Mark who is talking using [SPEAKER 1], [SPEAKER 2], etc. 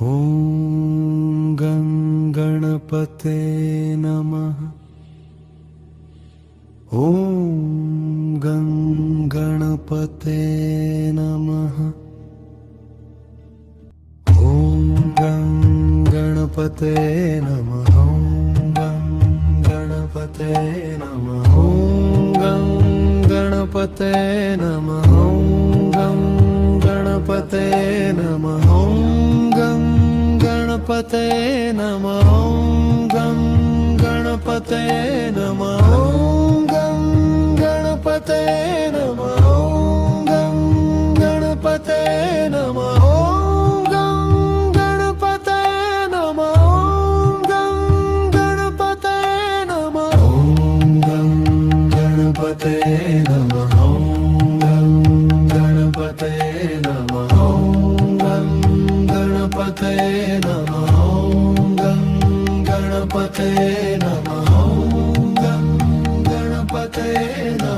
[SPEAKER 1] ॐ गं गणपते नमः। ॐ गं गणपते नमः। ॐ गं गणपते नमः। ॐ गं गणपते नमः। ॐ गं गणपते नमः। ॐ गं गणपते नमः। ॐ गं गणपते नमः। ॐ गं गणपते नमः। ॐ गं गणपते नमः। ॐ गं गणपते नमः। ॐ गं गणपते नमः। ॐ गं गणपते नमः। ॐ गं गणपते नमः। ॐ गं गणपते नमः। ॐ गं गणपते नमः। ॐ गं गणपते नमः। ॐ गं गणपते नमः।